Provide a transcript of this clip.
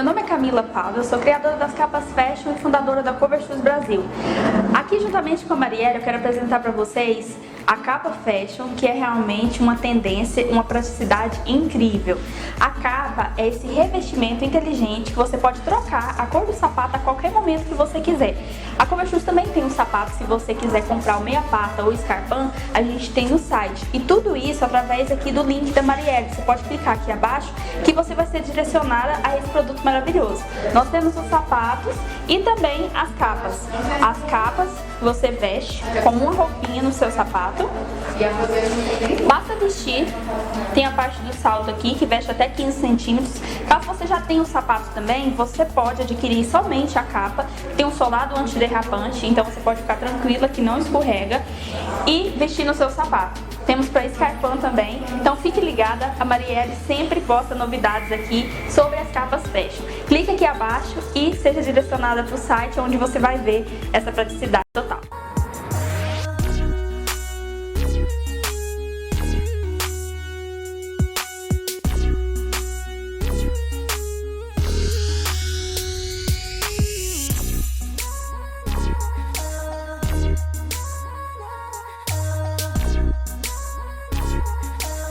meu nome é Camila Paulo, eu sou criadora das capas Fashion e fundadora da Cover Shoes Brasil. Aqui, juntamente com a Marielle, eu quero apresentar para vocês a capa Fashion, que é realmente uma tendência, uma praticidade incrível. A capa é esse revestimento inteligente que você pode trocar a cor do sapato a qualquer momento que você quiser. A Cover Shoes também tem um sapato, se você quiser comprar o meia pata ou escarpão, a gente tem no site. E tudo isso através aqui do link da Marielle. Você pode clicar aqui abaixo que você vai ser direcionada a esse produto maravilhoso. Nós temos os sapatos e também as capas. As capas você veste com uma roupinha no seu sapato. Basta vestir, tem a parte do salto aqui que veste até 15 centímetros. Caso você já tenha o sapato também, você pode adquirir somente a capa. Tem um solado antiderrapante, então você pode ficar tranquila que não escorrega e vestir no seu sapato. Temos para escarpão também, então fique ligada, a Marielle sempre posta novidades aqui sobre as capas Fashion. Clique aqui abaixo e seja direcionada para o site onde você vai ver essa praticidade total.